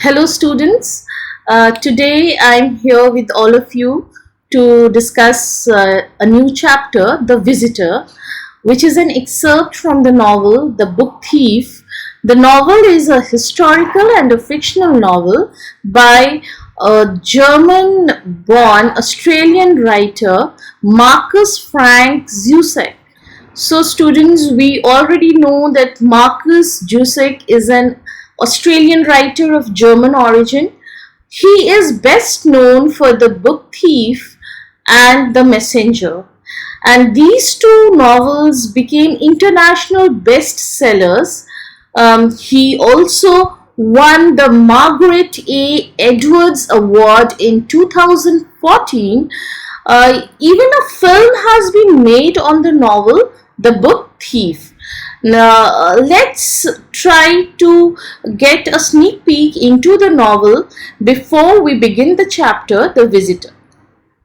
Hello, students. Today I'm here with all of you to discuss a new chapter, The Visitor, which is an excerpt from the novel The Book Thief. The novel is a historical and a fictional novel by a German born Australian writer, Markus Frank Zusak. So, students, we already know that Markus Zusak is an Australian writer of German origin. He is best known for The Book Thief and The Messenger. And these two novels became international bestsellers. He also won the Margaret A. Edwards Award in 2014. Even a film has been made on the novel The Book Thief. Now, let's try to get a sneak peek into the novel before we begin the chapter, The Visitor.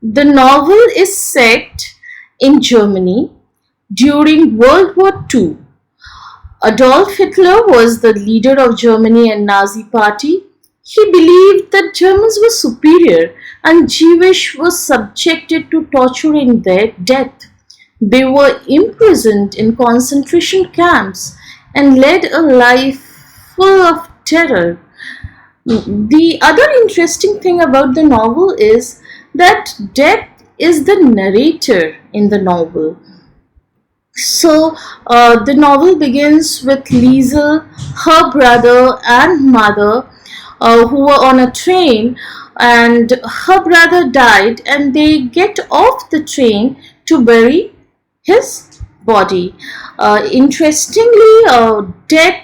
The novel is set in Germany during World War II. Adolf Hitler was the leader of Germany and Nazi Party. He believed that Germans were superior and Jewish was subjected to torture and death. They were imprisoned in concentration camps and led a life full of terror. The other interesting thing about the novel is that death is the narrator in the novel. So, the novel begins with Liesel, her brother and mother who were on a train, and her brother died, and they get off the train to bury his body. Interestingly, death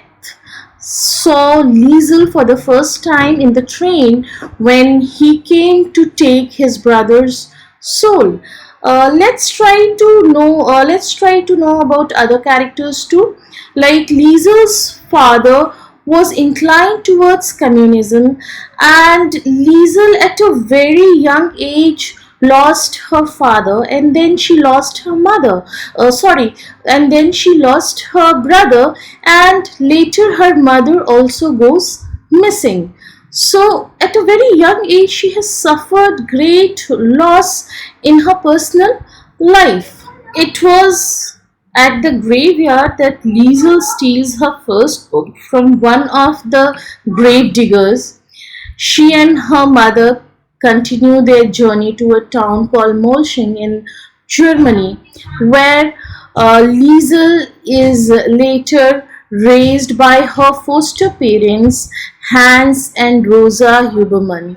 saw Liesel for the first time in the train when he came to take his brother's soul. Let's try to know about other characters too. Like Liesel's father was inclined towards communism, and Liesel at a very young age lost her father, and then she lost her mother. And then she lost her brother, and later her mother also goes missing. So, at a very young age, she has suffered great loss in her personal life. It was at the graveyard that Liesel steals her first book from one of the grave diggers. She and her mother continue their journey to a town called Molching in Germany, where Liesel is later raised by her foster parents, Hans and Rosa Huberman.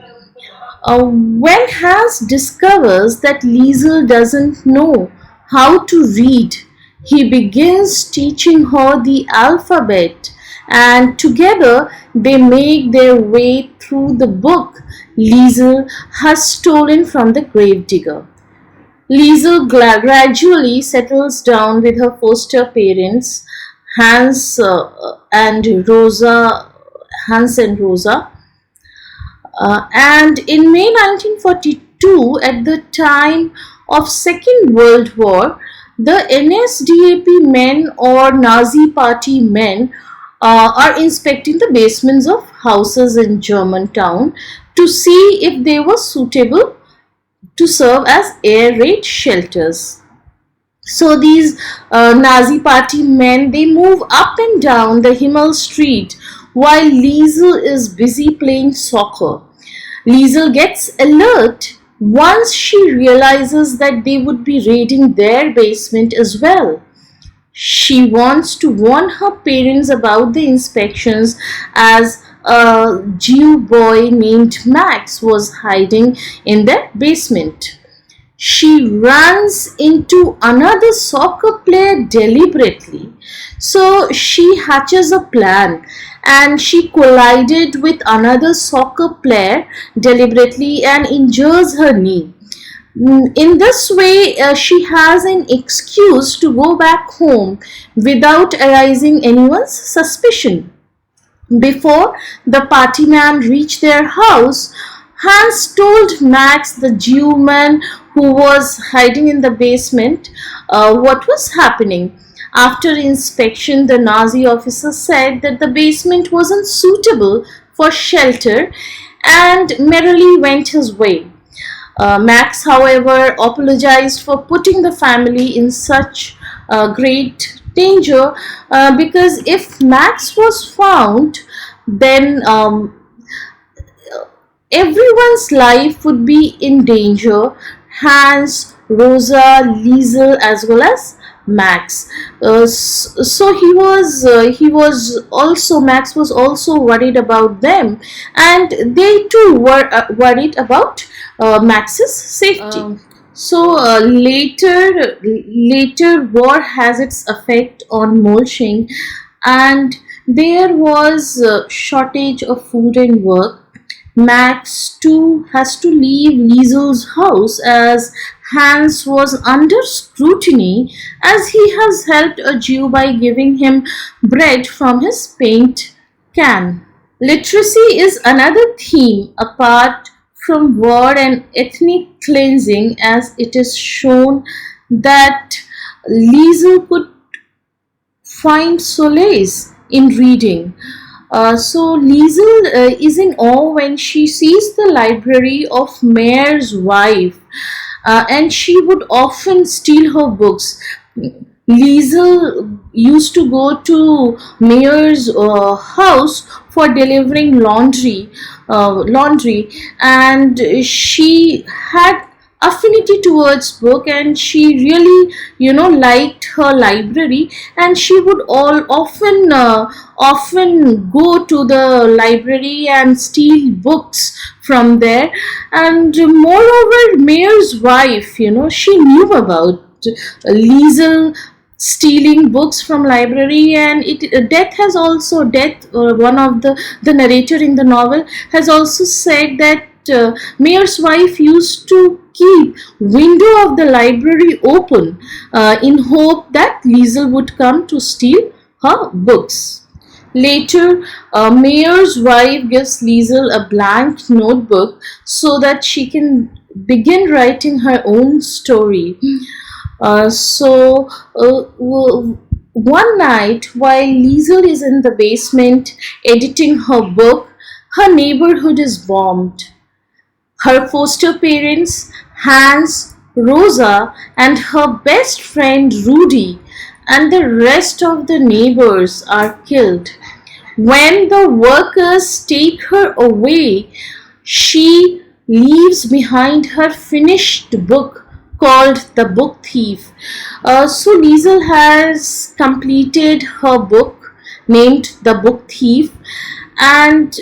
When Hans discovers that Liesel doesn't know how to read, he begins teaching her the alphabet, and together they make their way through the book Liesel has stolen from the gravedigger. Liesel gradually settles down with her foster parents, Hans and Rosa. And in May 1942, at the time of Second World War, the NSDAP men or Nazi Party men are inspecting the basements of houses in Germantown to see if they were suitable to serve as air raid shelters. So these Nazi Party men, they move up and down the Himmel Street while Liesel is busy playing soccer. Liesel gets alert once she realizes that they would be raiding their basement as well. She wants to warn her parents about the inspections, as a Jew boy named Max was hiding in their basement. She runs into another soccer player deliberately. So she hatches a plan, and she collided with another soccer player deliberately and injures her knee. In this way, she has an excuse to go back home without arousing anyone's suspicion. Before the party man reached their house, Hans told Max, the Jew man who was hiding in the basement, what was happening. After inspection, the Nazi officer said that the basement wasn't suitable for shelter and merrily went his way. Max, however, apologized for putting the family in such great danger, because if Max was found, then everyone's life would be in danger. Hans, Rosa, Liesel, as well as Max. So he was also Max was also worried about them, and they too were worried about Max's safety. Later war has its effect on mulching, and there was a shortage of food and work. Max too has to leave Liesel's house as Hans was under scrutiny, as he has helped a Jew by giving him bread from his paint can. Literacy is another theme apart from war and ethnic cleansing, as it is shown that Liesel could find solace in reading. So Liesel is in awe when she sees the library of Mayor's wife, and she would often steal her books. Liesel used to go to Mayor's house for delivering laundry, and she had affinity towards book, and she really liked her library, and she would all often go to the library and steal books from there. And moreover, Mayor's wife, she knew about Liesel stealing books from library, and death, one of the narrator in the novel, has also said that Mayor's wife used to keep window of the library open, in hope that Liesel would come to steal her books. Later, Mayor's wife gives Liesel a blank notebook so that she can begin writing her own story. One night, while Liesel is in the basement editing her book, her neighborhood is bombed. Her foster parents, Hans, Rosa, and her best friend Rudy, and the rest of the neighbors are killed. When the workers take her away, she leaves behind her finished book called The Book Thief. So Liesel has completed her book named The Book Thief, and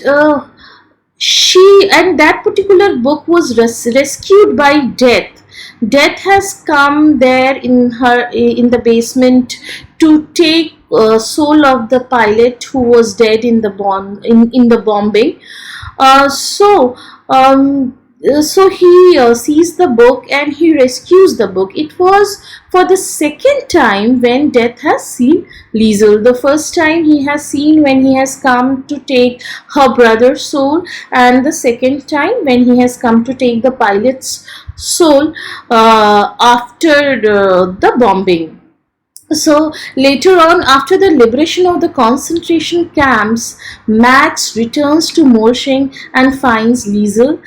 that particular book was rescued by Death. Death has come there in the basement to take soul of the pilot who was dead in the bombing. So he sees the book and he rescues the book. It was for the second time when Death has seen Liesel. The first time he has seen when he has come to take her brother's soul, and the second time when he has come to take the pilot's soul after the bombing. So later on, after the liberation of the concentration camps, Max returns to Molsching and finds Liesel.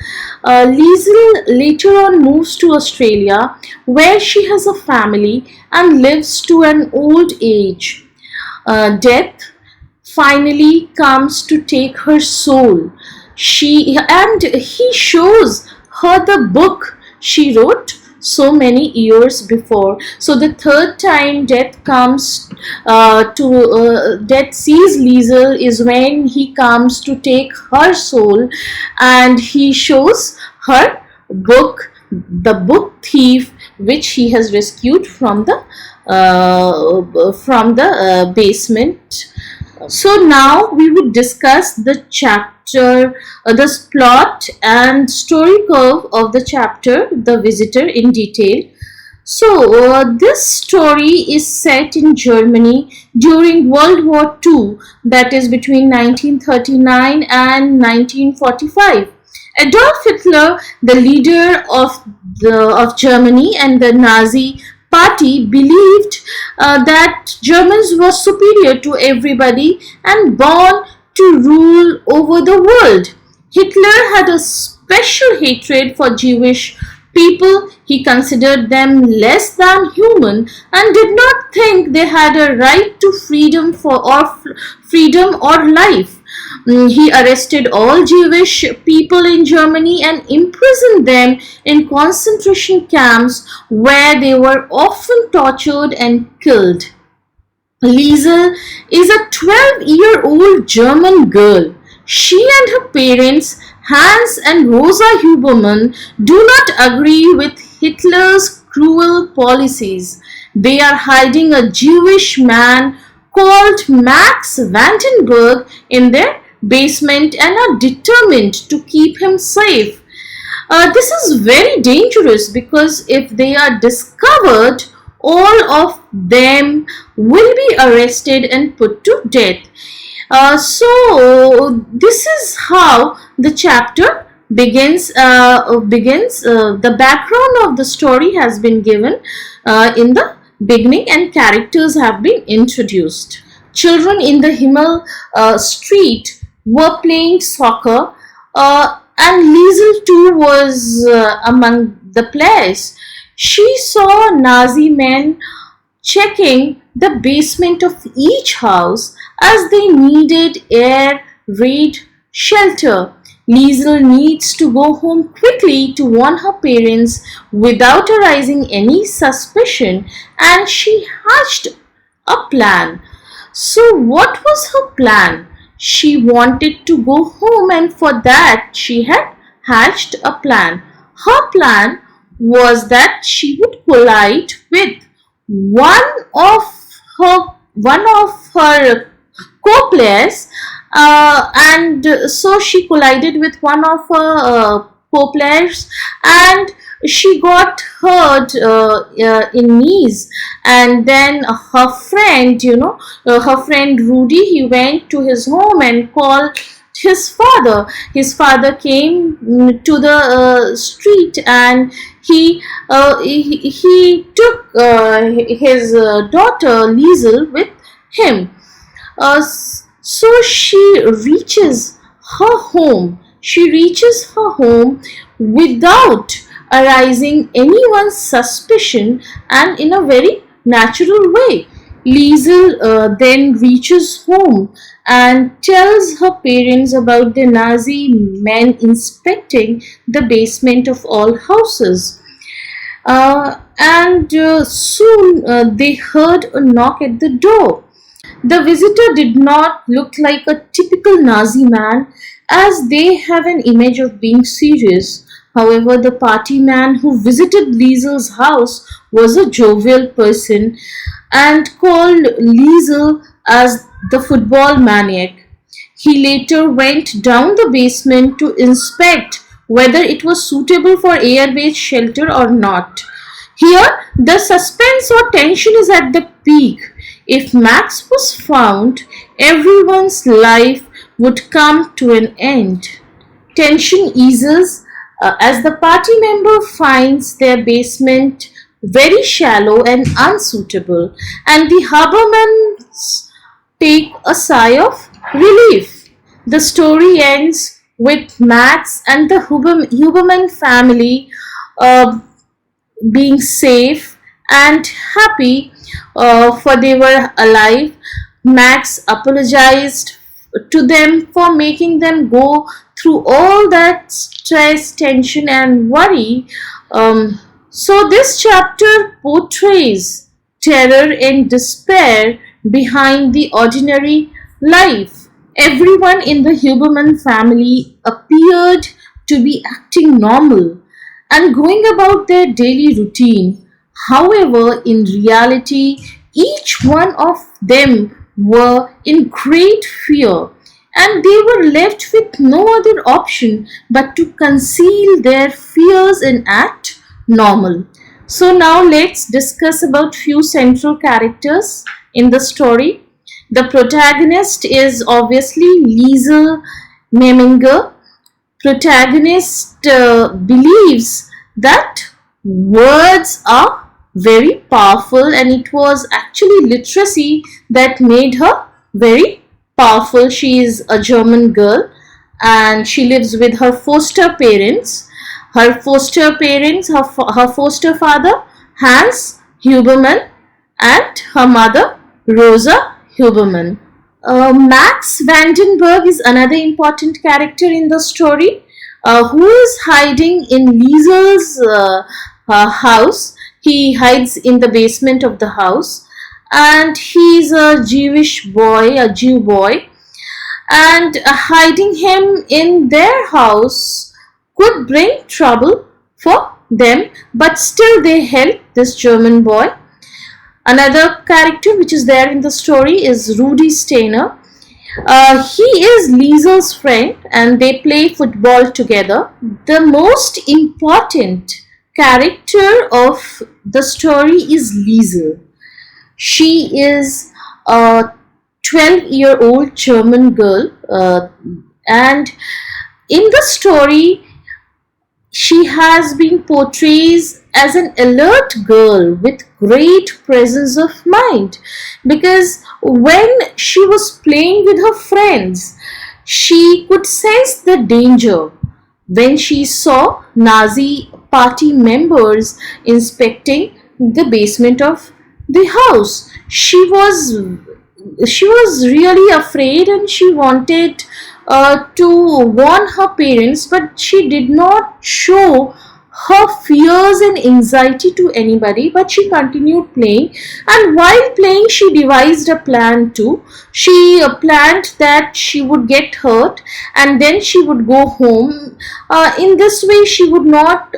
Liesel later on moves to Australia, where she has a family and lives to an old age. Death finally comes to take her soul. He shows her the book she wrote so many years before. So the third time Death sees Liesel is when he comes to take her soul, and he shows her book, The Book Thief, which he has rescued from the basement. So now we would discuss the chapter, the plot and story curve of the chapter The Visitor in detail. So this story is set in Germany during World War II, that is between 1939 and 1945. Adolf Hitler, the leader of Germany and the Nazi party, believed that Germans were superior to everybody and born to rule over the world. Hitler had a special hatred for Jewish people. He considered them less than human and did not think they had a right to freedom or life. He arrested all Jewish people in Germany and imprisoned them in concentration camps where they were often tortured and killed. Liesel is a 12-year-old German girl. She and her parents, Hans and Rosa Huberman, do not agree with Hitler's cruel policies. They are hiding a Jewish man called Max Vandenberg in their basement and are determined to keep him safe. This is very dangerous because if they are discovered, all of them will be arrested and put to death. So this is how the chapter begins. The background of the story has been given in the beginning, and characters have been introduced. Children in the Himmel street were playing soccer, and Liesel too was among the players. She saw Nazi men checking the basement of each house as they needed air raid shelter. Liesel needs to go home quickly to warn her parents without arousing any suspicion, and she hatched a plan. So, what was her plan? She wanted to go home, and for that, she had hatched a plan. Her plan was that she would collide with one of her co-players, and so she collided with one of her co-players, and she got hurt in knees. And then her friend, her friend Rudy, he went to his home and called his father. His father came to the street, and he took his daughter Liesel with him. So she reaches her home. She reaches her home without arousing anyone's suspicion and in a very natural way. Liesel then reaches home and tells her parents about the Nazi men inspecting the basement of all houses. And soon they heard a knock at the door. The visitor did not look like a typical Nazi man, as they have an image of being serious. However, the party man who visited Liesel's house was a jovial person and called Liesel as the football maniac. He later went down the basement to inspect whether it was suitable for air-based shelter or not. Here, the suspense or tension is at the peak. If Max was found, everyone's life would come to an end. Tension eases as the party member finds their basement very shallow and unsuitable, and the Habermans take a sigh of relief. The story ends with Max and the Huberman family being safe and happy, for they were alive. Max apologized to them for making them go through all that stress, tension, and worry. So this chapter portrays terror and despair behind the ordinary life. Everyone in the Huberman family appeared to be acting normal and going about their daily routine. However, in reality, each one of them were in great fear, and they were left with no other option but to conceal their fears and act normal. So now let's discuss about few central characters in the story. The protagonist is obviously Liesel Meminger. Protagonist believes that words are very powerful, and it was actually literacy that made her very powerful. She is a German girl and she lives with her foster parents. Her foster father, Hans Huberman, and her mother, Rosa Huberman. Max Vandenberg is another important character in the story, who is hiding in Liesel's house. He hides in the basement of the house, and he's a Jewish boy, a Jew boy, and hiding him in their house could bring trouble for them, but still they help this German boy. Another character which is there in the story is Rudy Steiner. He is Liesel's friend and they play football together. The most important character of the story is Liesel. She is a 12-year-old German girl, and in the story she has been portrayed as an alert girl with great presence of mind, because when she was playing with her friends she could sense the danger. When she saw Nazi party members inspecting the basement of the house, she was really afraid and she wanted to warn her parents, but she did not show her fears and anxiety to anybody, but she continued playing. And while playing she devised a plan too. She planned that she would get hurt and then she would go home. In this way she would not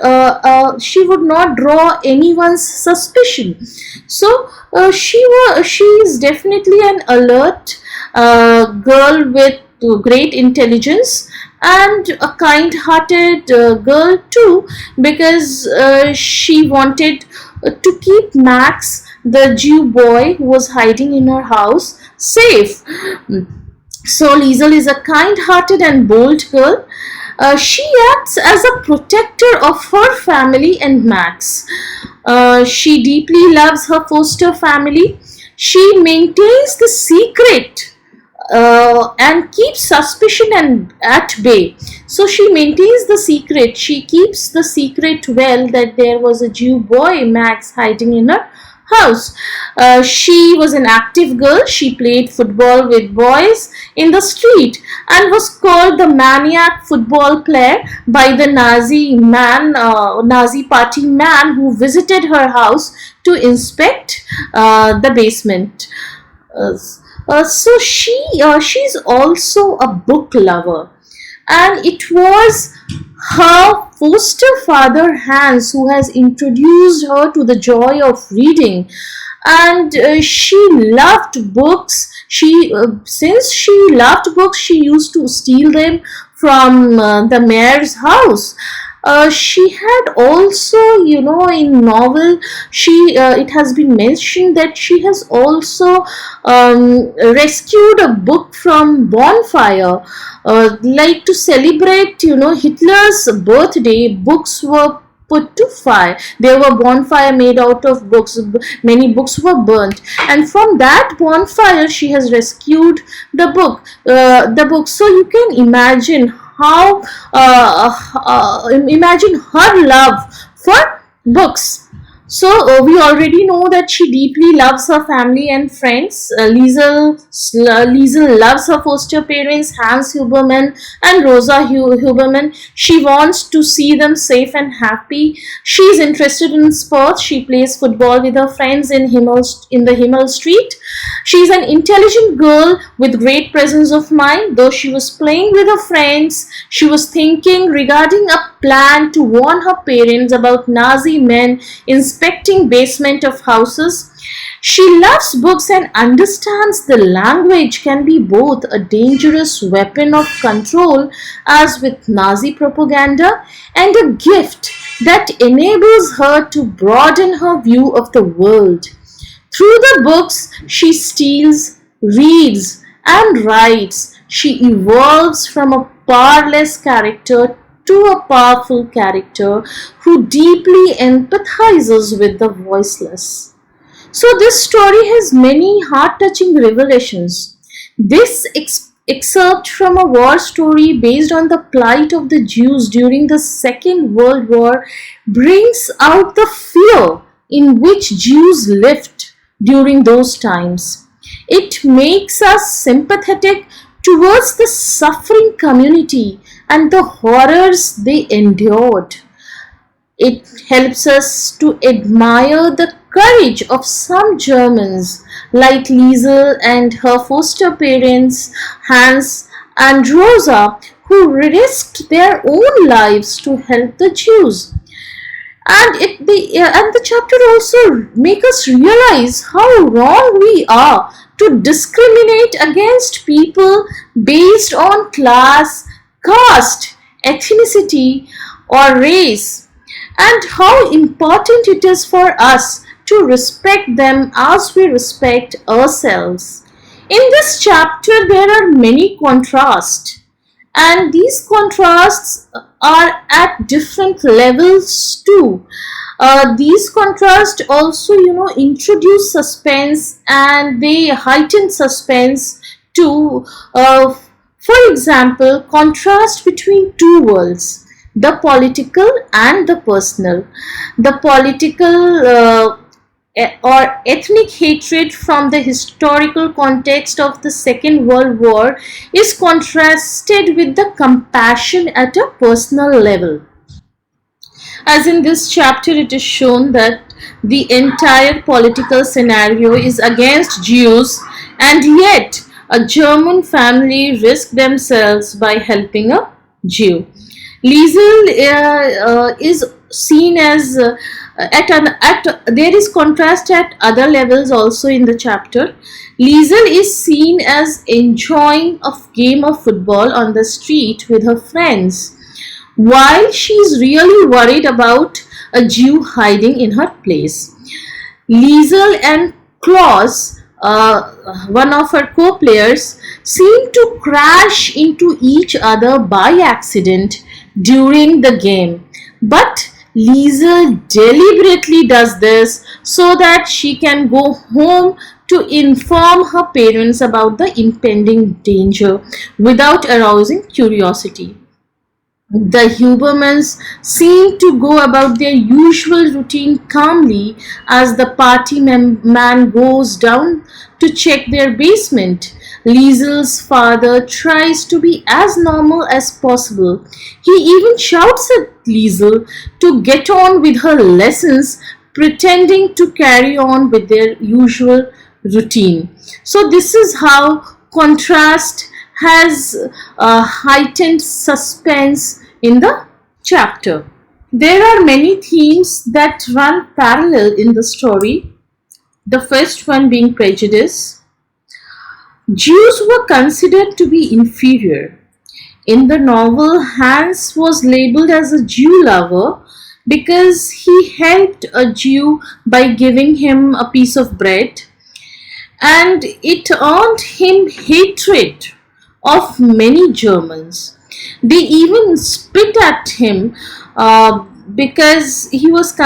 draw anyone's suspicion. So she is definitely an alert girl with great intelligence and a kind-hearted girl too, because she wanted to keep Max, the Jew boy who was hiding in her house, safe. So Liesel is a kind-hearted and bold girl. She acts as a protector of her family and Max. She deeply loves her foster family. She maintains the secret and keeps suspicion at bay. So she maintains the secret. She keeps the secret well that there was a Jew boy, Max, hiding in her house. She was an active girl. She played football with boys in the street and was called the maniac football player by the Nazi party man who visited her house to inspect the basement. So she's also a book lover, and it was her foster father Hans who has introduced her to the joy of reading, and she loved books. Since she loved books, she used to steal them from the mayor's house. She had also, in novel, it has been mentioned that she has also rescued a book from bonfire. Like to celebrate, Hitler's birthday, books were put to fire. There were bonfire made out of books. Many books were burnt, and from that bonfire she has rescued the book. So you can imagine imagine her love for books. So we already know that she deeply loves her family and friends. Liesel loves her foster parents, Hans Huberman and Rosa Huberman. She wants to see them safe and happy. She is interested in sports. She plays football with her friends in the Himmel Street. She is an intelligent girl with great presence of mind. Though she was playing with her friends, she was thinking regarding a plan to warn her parents about Nazi men inspecting basement of houses. She loves books and understands the language can be both a dangerous weapon of control, as with Nazi propaganda, and a gift that enables her to broaden her view of the world. Through the books she steals, reads, and writes, she evolves from a powerless character to a powerful character who deeply empathizes with the voiceless. So this story has many heart-touching revelations. This excerpt from a war story based on the plight of the Jews during the Second World War brings out the fear in which Jews lived during those times. It makes us sympathetic towards the suffering community and the horrors they endured. It helps us to admire the courage of some Germans like Liesel and her foster parents Hans and Rosa, who risked their own lives to help the Jews. And the chapter also make us realize how wrong we are to discriminate against people based on class, caste, ethnicity, or race, and how important it is for us to respect them as we respect ourselves. In this chapter, there are many contrasts, and these contrasts are at different levels too. These contrasts also, introduce suspense, and they heighten suspense to, for example, contrast between two worlds, the political and the personal. The political or ethnic hatred from the historical context of the Second World War is contrasted with the compassion at a personal level. As in this chapter, it is shown that the entire political scenario is against Jews, and yet a German family risked themselves by helping a Jew. Liesel is seen as there is contrast at other levels also in the chapter. Liesel is seen as enjoying a game of football on the street with her friends, while she is really worried about a Jew hiding in her place. Liesel and Klaus, one of her co-players, seem to crash into each other by accident during the game. But Liesel deliberately does this so that she can go home to inform her parents about the impending danger without arousing curiosity. The Hubermans seem to go about their usual routine calmly as the party man goes down to check their basement. Liesel's father tries to be as normal as possible. He even shouts at Liesel to get on with her lessons, pretending to carry on with their usual routine. So this is how contrast has heightened suspense in the chapter. There are many themes that run parallel in the story. The first one being prejudice. Jews were considered to be inferior. In the novel, Hans was labeled as a Jew lover because he helped a Jew by giving him a piece of bread, and it earned him hatred of many Germans. They even spit at him because he was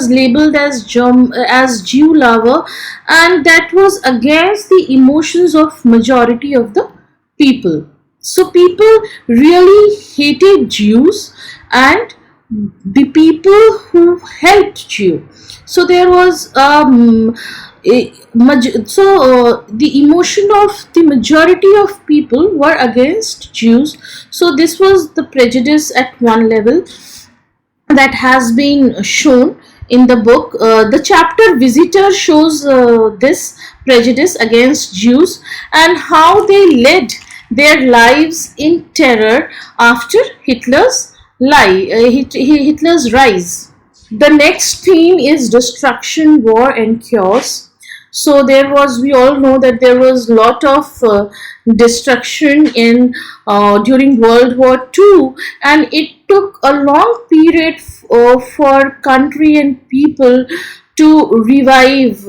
labeled as Jew lover, and that was against the emotions of majority of the people. So people really hated Jews and the people who helped Jew. So there was the emotion of the majority of people were against Jews. So this was the prejudice at one level that has been shown in the book. The chapter Visitor shows this prejudice against Jews and how they led their lives in terror after Hitler's rise. The next theme is destruction, war, and chaos. So we all know that there was a lot of destruction in during World War II, and it took a long period for country and people to revive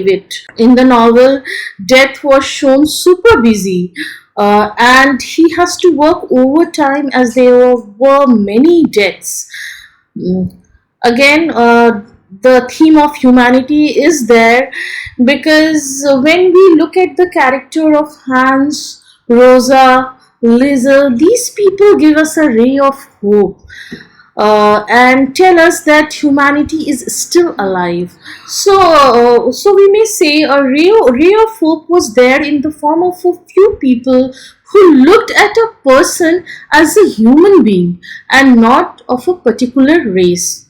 it. In the novel, Death was shown super busy, and he has to work overtime as there were many deaths. Again, the theme of humanity is there, because when we look at the character of Hans, Rosa, Liesel, these people give us a ray of hope, and tell us that humanity is still alive. So we may say a ray of hope was there in the form of a few people who looked at a person as a human being and not of a particular race.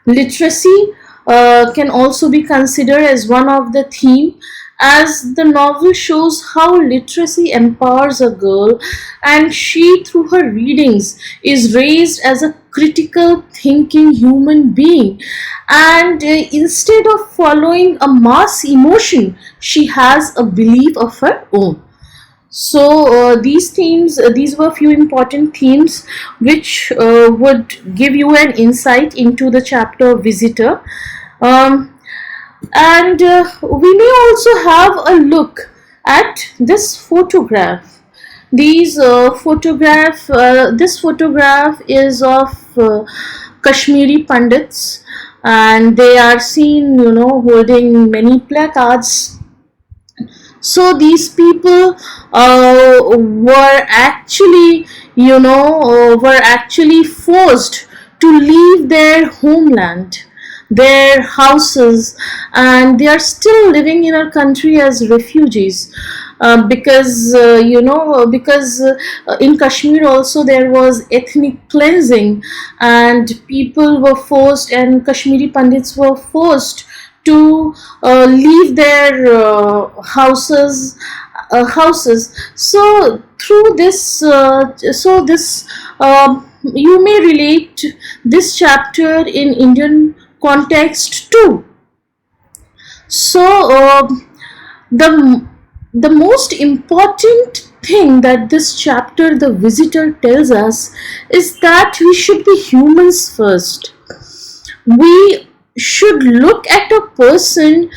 Literacy can also be considered as one of the theme, as the novel shows how literacy empowers a girl, and she through her readings is raised as a critical thinking human being, and instead of following a mass emotion, she has a belief of her own. So these themes, these were few important themes which would give you an insight into the chapter Visitor. Um, and we may also have a look at this photograph. This photograph is of Kashmiri Pandits, and they are seen, holding many placards. So these people were actually forced to leave their homeland, their houses, and they are still living in our country as refugees. Because in Kashmir also there was ethnic cleansing, and people were forced, and Kashmiri Pandits were forced to leave their houses. So through this, you may relate this chapter in Indian context too. So the the most important thing that this chapter, The Visitor, tells us is that we should be humans first. We should look at a person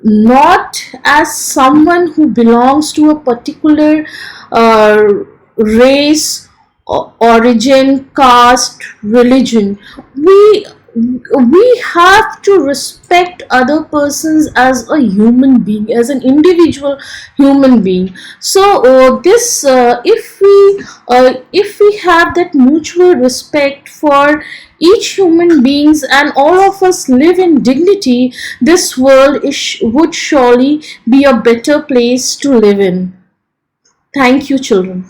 not as someone who belongs to a particular race, origin, caste, religion. We have to respect other persons as a human being, as an individual human being. So this if we have that mutual respect for each human beings, and all of us live in dignity, this world would surely be a better place to live in. Thank you, children.